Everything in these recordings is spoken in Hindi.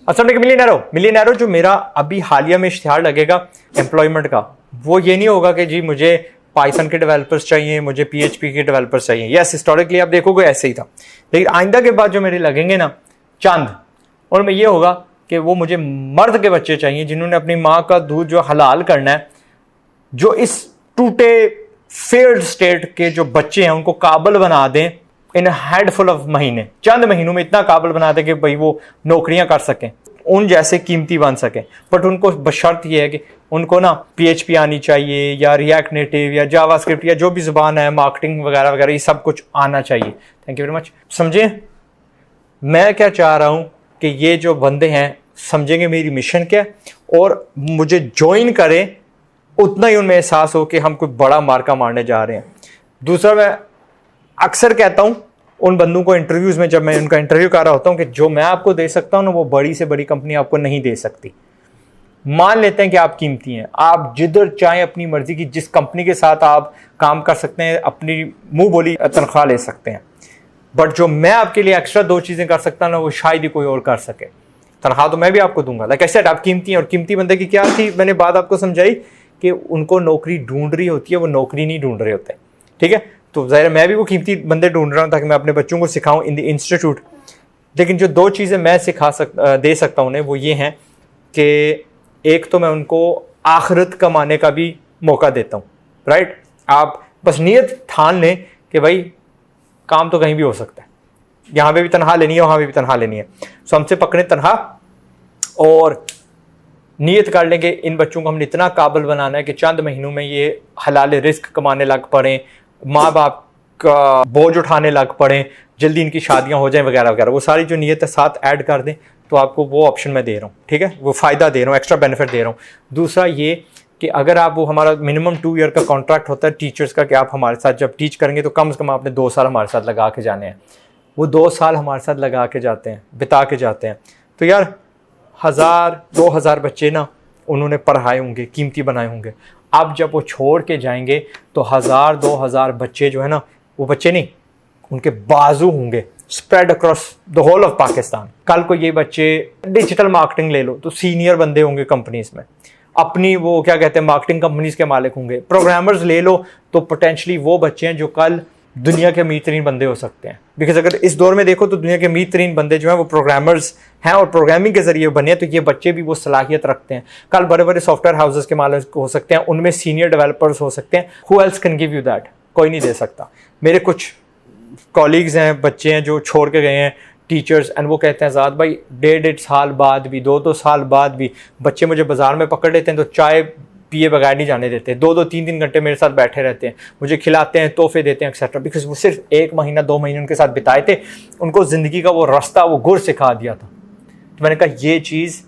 असल में मिलियनरो जो मेरा अभी हालिया में इश्तिहार लगेगा एम्प्लॉयमेंट का, वो ये नहीं होगा कि जी मुझे पाइथन के डेवलपर्स चाहिए, मुझे पीएचपी के डेवलपर्स चाहिए। यस, हिस्टोरिकली आप देखोगे ऐसे ही था, लेकिन आइंदा के बाद जो मेरे लगेंगे ना चंद, उनमें ये होगा कि वो मुझे मर्द के बच्चे चाहिए जिन्होंने अपनी माँ का दूध जो हलाल करना है, जो इस टूटे फेल्ड स्टेट के जो बच्चे हैं उनको काबिल बना दें इन हैंडफुल ऑफ महीने, चंद महीनों में इतना काबिल बना दें कि भाई वो नौकरियां कर सकें, उन जैसे कीमती बन सकें। बट उनको बशर्त ये है कि उनको ना पीएचपी आनी चाहिए या रिएक्ट नेटिव या जावास्क्रिप्ट या जो भी जुबान है, मार्केटिंग वगैरह वगैरह, ये सब कुछ आना चाहिए। Thank you very much. समझे मैं क्या चाह रहा हूं कि ये जो बंदे हैं समझेंगे मेरी मिशन क्या और मुझे ज्वाइन करें, उतना ही उनमें एहसास हो कि हम कोई बड़ा मार्का मारने जा रहे हैं। दूसरा, मैं अक्सर कहता हूं उन बंदों को इंटरव्यूज में, जब मैं उनका इंटरव्यू कर रहा होता हूं, कि जो मैं आपको दे सकता हूं ना वो बड़ी से बड़ी कंपनी आपको नहीं दे सकती। मान लेते हैं कि आप कीमती हैं, आप जिधर चाहें अपनी मर्जी की जिस कंपनी के साथ आप काम कर सकते हैं, अपनी मुंह बोली तनख्वाह ले सकते हैं। बट जो मैं आपके लिए एक्स्ट्रा 2 चीजें कर सकता हूं ना, वो शायद ही कोई और कर सके। तनख्वाह तो मैं भी आपको दूंगा, लाइक आई सेड, आप कीमती हैं। और कीमती बंदे की क्या थी, मैंने बात आपको समझाई कि उनको नौकरी ढूंढ रही होती है, वो नौकरी नहीं ढूंढ रहे होते। ठीक है, तो ज़ाहिर मैं भी वो कीमती बंदे ढूंढ रहा हूँ ताकि मैं अपने बच्चों को सिखाऊं इन द इंस्टीट्यूट। लेकिन जो 2 चीज़ें मैं दे सकता हूँ उन्हें, वो ये हैं कि एक तो मैं उनको आखिरत कमाने का भी मौका देता हूँ। राइट, आप बस नीयत ठान लें कि भाई काम तो कहीं भी हो सकता है, यहाँ पे भी तनख्वाह लेनी है, वहाँ पे भी तनख्वाह लेनी है। सो हमसे पकड़े तनख्वाह और नीयत कर लेंगे इन बच्चों को हमने इतना काबिल बनाना है कि चंद महीनों में ये हलाल रिस्क कमाने लग पड़े, माँ बाप का बोझ उठाने लग पड़े, जल्दी इनकी शादियां हो जाएं वगैरह वगैरह। वो सारी जो नीयत है साथ ऐड कर दें, तो आपको वो ऑप्शन मैं दे रहा हूँ। ठीक है, वो फ़ायदा दे रहा हूँ, एक्स्ट्रा बेनिफिट दे रहा हूँ। दूसरा ये कि अगर आप, वो हमारा मिनिमम 2 ईयर का कॉन्ट्रैक्ट होता है टीचर्स का, कि आप हमारे साथ जब टीच करेंगे तो कम से कम आपने 2 साल हमारे साथ लगा के जाने हैं। वो 2 साल हमारे साथ लगा के जाते हैं, बिता के जाते हैं। तो यार 1000-2000 बच्चे ना उन्होंने पढ़ाए होंगे, कीमती बनाए होंगे। अब जब वो छोड़ के जाएंगे तो 1000-2000 बच्चे जो है ना, वो बच्चे नहीं, उनके बाजू होंगे spread across the whole of Pakistan. कल को ये बच्चे डिजिटल मार्केटिंग ले लो तो सीनियर बंदे होंगे कंपनीज में, अपनी वो क्या कहते हैं मार्केटिंग कंपनीज के मालिक होंगे। प्रोग्रामर्स ले लो तो पोटेंशली वो बच्चे हैं जो कल दुनिया के अमीर तरीन बंदे हो सकते हैं। बिकॉज अगर इस दौर में देखो तो दुनिया के अमीर तरीन बंदे जो हैं वो प्रोग्रामर्स हैं और प्रोग्रामिंग के जरिए बने, तो ये बच्चे भी वो सलाहियत रखते हैं। कल बड़े बड़े सॉफ्टवेयर हाउसेस के मालिक हो सकते हैं, उनमें सीनियर डेवलपर्स हो सकते हैं। Who else can give you that? कोई नहीं दे सकता। मेरे कुछ कॉलीग्स हैं, बच्चे हैं जो छोड़ के गए हैं टीचर्स, एंड वो कहते हैं ज़ाद भाई 1.5 साल बाद भी, 2-2 साल बाद भी बच्चे मुझे बाजार में पकड़ लेते हैं तो चाय पिए बगैर नहीं जाने देते। 2-2 3-3 घंटे मेरे साथ बैठे रहते हैं, मुझे खिलाते हैं, तोहफे देते हैं एक्सेट्रा, बिकॉज वो सिर्फ 1 महीना 2 महीने उनके साथ बिताए थे, उनको ज़िंदगी का वो रास्ता, वो गुर सिखा दिया था। तो मैंने कहा ये चीज़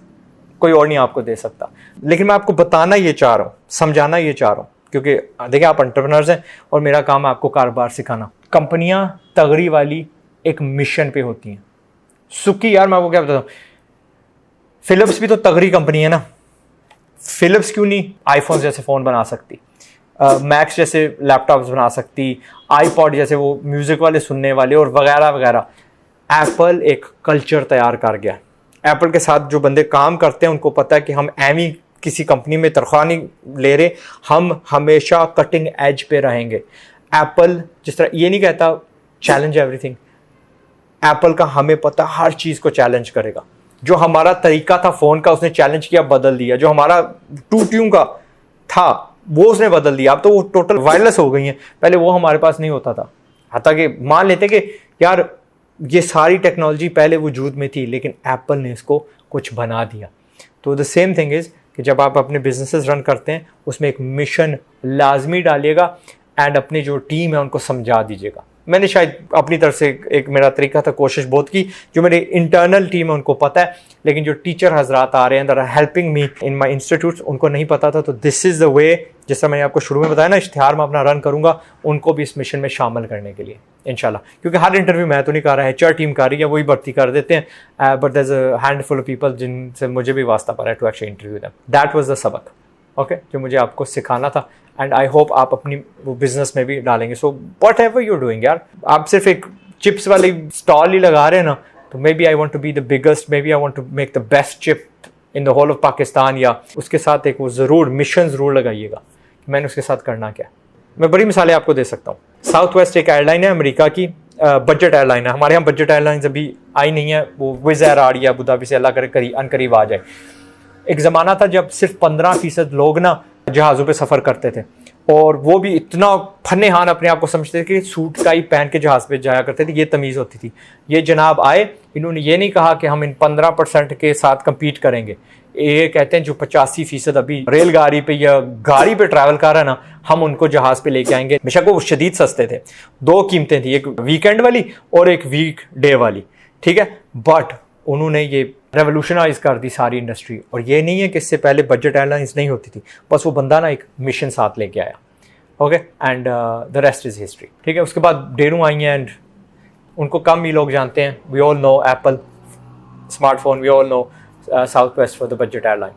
कोई और नहीं आपको दे सकता। लेकिन मैं आपको बताना ये चाह रहा हूँ, समझाना ये चाह रहा हूँ, क्योंकि देखिए आप एंटरप्रेन्योर्स हैं और मेरा काम है आपको कारोबार सिखाना। कंपनियां तगड़ी वाली एक मिशन पे होती हैं। सुखी यार मैं आपको क्या बताता हूँ, फिलिप्स भी तो तगड़ी कंपनी है ना। फिलिप्स क्यों नहीं आईफोन जैसे फ़ोन बना सकती, मैक्स जैसे लैपटॉप्स बना सकती, आईपॉड जैसे वो म्यूज़िक वाले सुनने वाले और वगैरह वगैरह। एप्पल एक कल्चर तैयार कर गया। एप्पल के साथ जो बंदे काम करते हैं उनको पता है कि हम एमी किसी कंपनी में तनख्वाह नहीं ले रहे, हम हमेशा कटिंग एज पे रहेंगे। एप्पल जिस तरह ये नहीं कहता चैलेंज एवरीथिंग, एप्पल का हमें पता हर चीज़ को चैलेंज करेगा। जो हमारा तरीका था फ़ोन का उसने चैलेंज किया, बदल दिया। जो हमारा टूटियों का था वो उसने बदल दिया। अब तो वो टोटल वायरलेस हो गई हैं, पहले वो हमारे पास नहीं होता था। हत्ता कि मान लेते कि यार ये सारी टेक्नोलॉजी पहले वजूद में थी लेकिन एप्पल ने इसको कुछ बना दिया। तो द सेम थिंग इज़ कि जब आप अपने बिजनेसेस रन करते हैं उसमें एक मिशन लाजमी डालिएगा एंड अपनी जो टीम है उनको समझा दीजिएगा। मैंने शायद अपनी तरफ से एक मेरा तरीका था, कोशिश बहुत की। जो मेरी इंटरनल टीम है उनको पता है, लेकिन जो टीचर हजरात आ रहे हैं that are helping me in my institutes उनको नहीं पता था। तो दिस इज़ द वे, जैसा मैंने आपको शुरू में बताया ना, इश्तिहार में अपना रन करूँगा उनको भी इस मिशन में शामिल करने के लिए इंशाल्लाह। क्योंकि हर इंटरव्यू मैं तो नहीं कर रहा है, HR टीम कर रही है, वही भर्ती कर देते हैं। But there is a handful of people जिनसे मुझे भी वास्ता पड़ा है to actually interview them. That was the सबक ओके जो मुझे आपको सिखाना था, एंड आई होप आप अपनी वो बिजनेस में भी डालेंगे। So what ever you doing यार, आप सिर्फ एक चिप्स वाली स्टॉल ही लगा रहे हैं ना, तो maybe I want to be the biggest, maybe I want to make the best chip in the whole of Pakistan, या उसके साथ एक वो ज़रूर मिशन ज़रूर लगाइएगा कि मैंने उसके साथ करना क्या। मैं बड़ी मिसालें आपको दे सकता हूँ। साउथ वेस्ट एक एयरलाइन है अमेरिका की, बजट एयरलाइन है। हमारे यहाँ बजट एयरलाइंस अभी आई नहीं है, वो विज़ एयर आ रही है अबू धाबी से, अल्लाह करे अनकरीब आ जाए। एक ज़माना था जब सिर्फ 15% लोग ना जहाज़ों पे सफ़र करते थे, और वो भी इतना फन्ने हान अपने आप को समझते थे कि सूट टाई पहन के जहाज़ पे जाया करते थे, ये तमीज़ होती थी। ये जनाब आए, इन्होंने ये नहीं कहा कि हम इन 15% के साथ कम्पीट करेंगे। ये कहते हैं जो 85% अभी रेलगाड़ी पे या गाड़ी पे ट्रैवल कर रहा है ना, हम उनको जहाज़ पे लेके आएंगे। बेशक वो शदीद सस्ते थे, 2 कीमतें थी, एक वीकेंड वाली और एक वीक डे वाली, ठीक है। बट उन्होंने ये रेवोल्यूशनाइज कर दी सारी इंडस्ट्री। और ये नहीं है कि इससे पहले बजट एयरलाइंस नहीं होती थी, बस वो बंदा ना एक मिशन साथ लेके आया। Okay, and the rest is history, ठीक है। उसके बाद डेरू आई हैं, एंड उनको कम ही लोग जानते हैं। We all know Apple smartphone, we all know Southwest for the budget airline,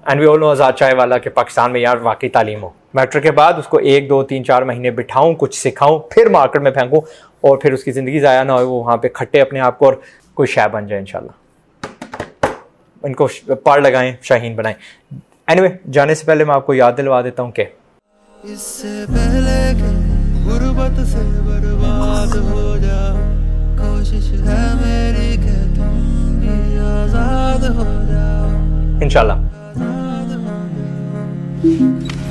and we all know Azad chai wala के पाकिस्तान में यार वाकई तालीम हो। मैट्रिक के बाद उसको 1, 2, 3, 4 महीने बिठाऊँ, कुछ सिखाऊँ, फिर मार्केट में फेंकूँ, और फिर उसकी ज़िंदगी ज़ाया ना हो, वो वहाँ पे खट्टे अपने आप को और कोई शय बन जाए इंशाल्लाह। इनको पार लगाएं, शाहीन बनाएं। एनीवे, जाने से पहले मैं आपको याद दिलवा देता हूँ कि इससे पहले कि गुर्बत से बर्बाद हो जाओ, कोशिश है मेरी कि तुम भी आजाद हो जाओ इंशाल्लाह। आजाद हो जाओ।